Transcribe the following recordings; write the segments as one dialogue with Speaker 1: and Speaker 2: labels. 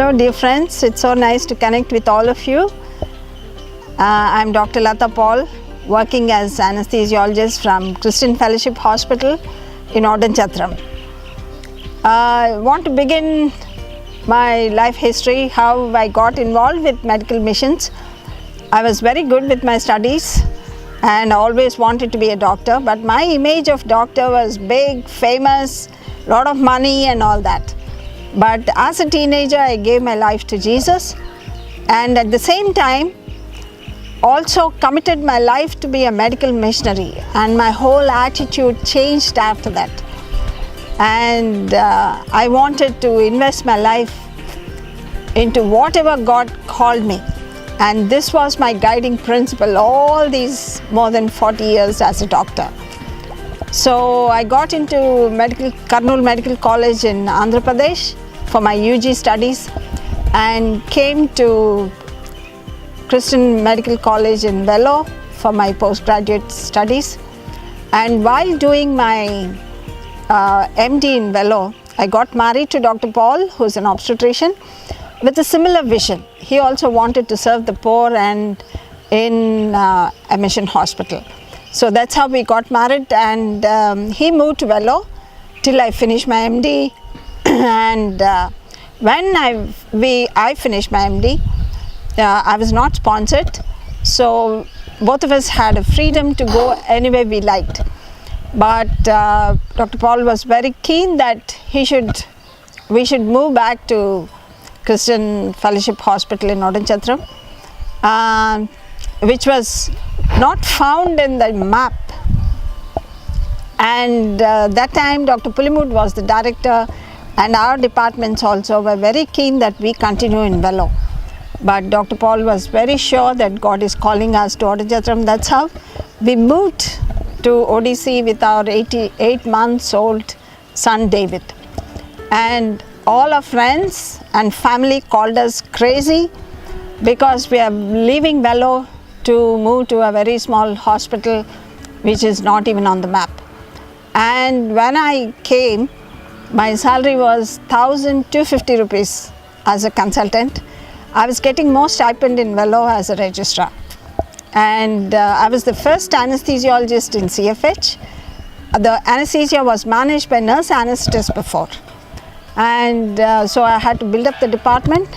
Speaker 1: Hello dear friends, it's so nice to connect with all of you. I'm Dr. Lata Paul, working as anesthesiologist from Christian Fellowship Hospital in Odanchantram. I want to begin my life history, how I got involved with medical missions. I was very good with my studies and always wanted to be a doctor, but my image of doctor was big, famous, lot of money and all that. But as a teenager, I gave my life to Jesus, and at the same time also committed my life to be a medical missionary, and my whole attitude changed after that. And I wanted to invest my life into whatever God called me, and this was my guiding principle all these more than 40 years as a doctor. So I got into Kurnool Medical College in Andhra Pradesh for my UG studies, and came to Christian Medical College in Vellore for my postgraduate studies. And while doing my MD in Vellore, I got married to Dr. Paul, who's an obstetrician, with a similar vision. He also wanted to serve the poor and in a mission hospital. So that's how we got married, and he moved to Vellore till I finished my MD. And when I finished my MD, I was not sponsored, so both of us had a freedom to go anywhere we liked. But Dr. Paul was very keen that we should move back to Christian Fellowship Hospital in Odanchantram, which was not found in the map. And that time Dr. Pulimud was the director, and our departments also were very keen that we continue in Vellore. But Dr. Paul was very sure that God is calling us to Odanchantram. That's how we moved to ODC with our 8 months old son David. And all our friends and family called us crazy because we are leaving Vellore to move to a very small hospital which is not even on the map. And when I came, my salary was 1,250 rupees as a consultant. I was getting more stipend in Vellore as a registrar. And I was the first anesthesiologist in CFH. The anesthesia was managed by nurse anesthetists before. And so I had to build up the department.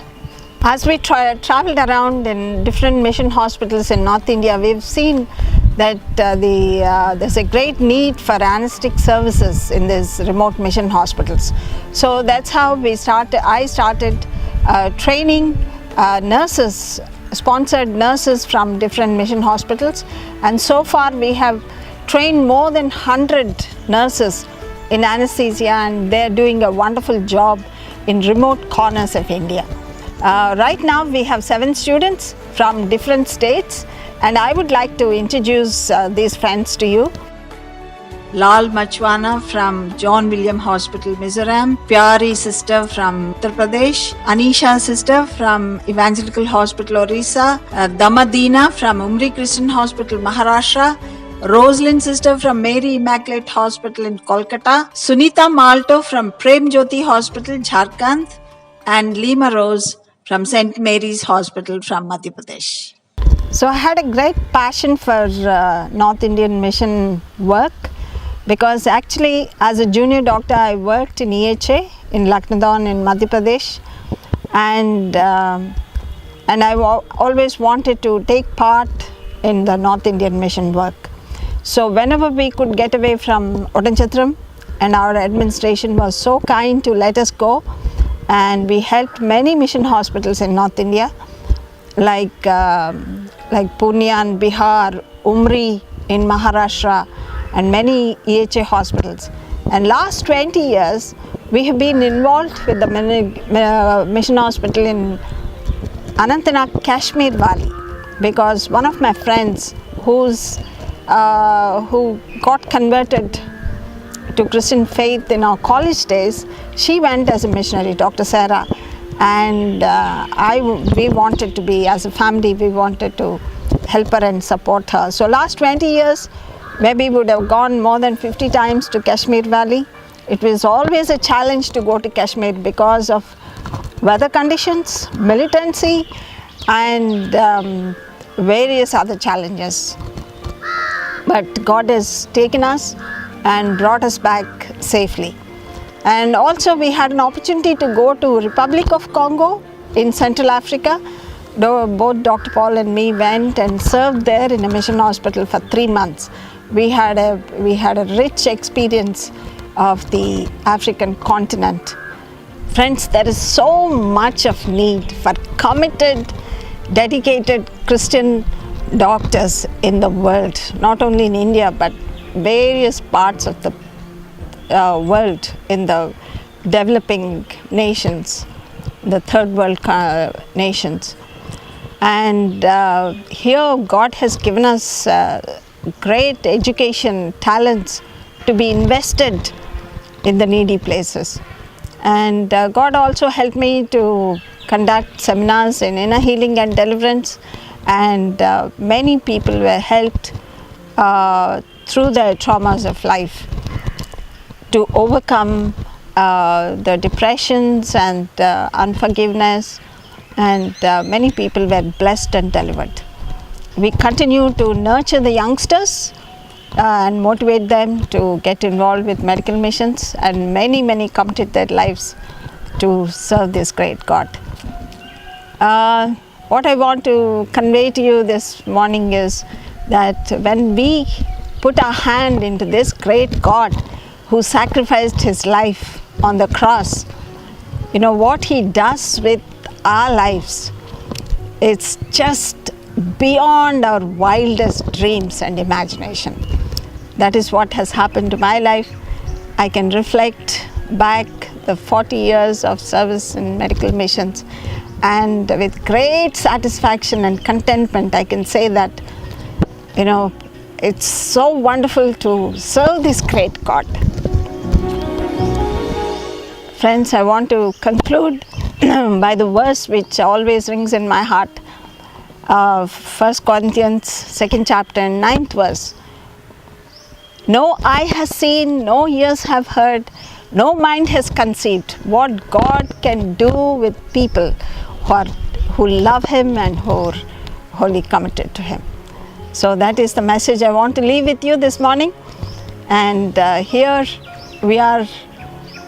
Speaker 1: As we traveled around in different mission hospitals in North India, we've seen that there's a great need for anesthetic services in these remote mission hospitals. So that's how I started training nurses, sponsored nurses from different mission hospitals, and so far we have trained more than 100 nurses in anesthesia, and they're doing a wonderful job in remote corners of India. Right now we have 7 students from different states, and I would like to introduce these friends to you. Lal Machwana from John William Hospital, Mizoram. Pyari sister from Uttar Pradesh. Anisha sister from Evangelical Hospital, Orissa. Damadina from Umri Christian Hospital, Maharashtra. Rosalind sister from Mary Immaculate Hospital in Kolkata. Sunita Malto from Prem Jyoti Hospital, Jharkhand. And Lima Rose from St. Mary's Hospital from Madhya Pradesh. So I had a great passion for North Indian mission work, because actually as a junior doctor I worked in EHA in Lucknow in Madhya Pradesh, and I always wanted to take part in the North Indian mission work. So whenever we could get away from Odanchantram, and our administration was so kind to let us go, and we helped many mission hospitals in North India, like Pune and Bihar, Umri in Maharashtra, and many EHA hospitals. And last 20 years we have been involved with the mission hospital in Anantnag, Kashmir Valley, because one of my friends who got converted to Christian faith in our college days, she went as a missionary, Dr. Sarah, and we wanted to be, as a family, we wanted to help her and support her. So last 20 years, maybe would have gone more than 50 times to Kashmir Valley. It was always a challenge to go to Kashmir because of weather conditions, militancy, and various other challenges. But God has taken us and brought us back safely. And also we had an opportunity to go to Republic of Congo in Central Africa. Both Dr. Paul and me went and served there in a mission hospital for 3 months. We had a rich experience of the African continent. Friends, there is so much of need for committed, dedicated Christian doctors in the world, not only in India but various parts of the world, in the developing nations, the third world nations. And here God has given us great education talents to be invested in the needy places. And God also helped me to conduct seminars in inner healing and deliverance, and many people were helped through their traumas of life to overcome the depressions and unforgiveness, and many people were blessed and delivered. We continue to nurture the youngsters and motivate them to get involved with medical missions, and many committed their lives to serve this great God. What I want to convey to you this morning is that when we put our hand into this great God who sacrificed his life on the cross, you know what he does with our lives, it's just beyond our wildest dreams and imagination. That is what has happened to my life. I can reflect back the 40 years of service in medical missions, and with great satisfaction and contentment I can say that, you know, it's so wonderful to serve this great God. Friends, I want to conclude by the verse which always rings in my heart, 1 Corinthians 2nd chapter and 9th verse. No eye has seen, no ears have heard, no mind has conceived what God can do with people who love him and who are wholly committed to him. So that is the message I want to leave with you this morning. And here we are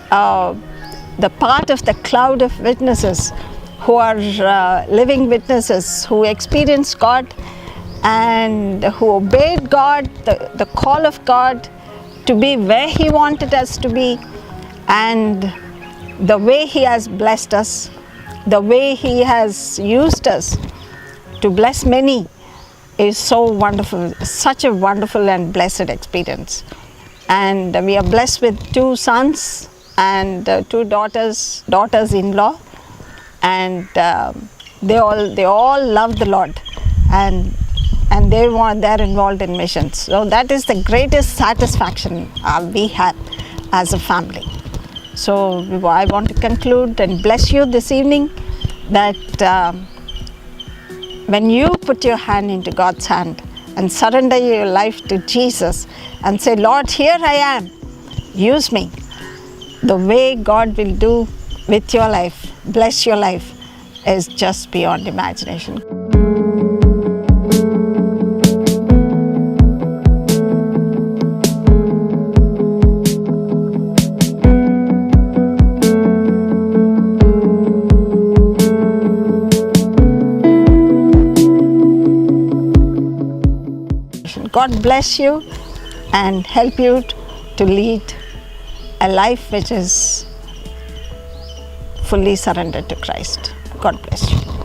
Speaker 1: the part of the cloud of witnesses who are living witnesses, who experienced God and who obeyed God, the call of God to be where he wanted us to be, and the way he has blessed us, the way he has used us to bless many is so wonderful, such a wonderful and blessed experience. And we are blessed with 2 sons and 2 daughters-in-law, and they all love the Lord, and they're involved in missions. So that is the greatest satisfaction we have as a family. So I want to conclude and bless you this evening that when you put your hand into God's hand and surrender your life to Jesus and say, Lord, here I am, use me, the way God will do with your life, bless your life, is just beyond imagination. God bless you and help you to lead a life which is fully surrendered to Christ. God bless you.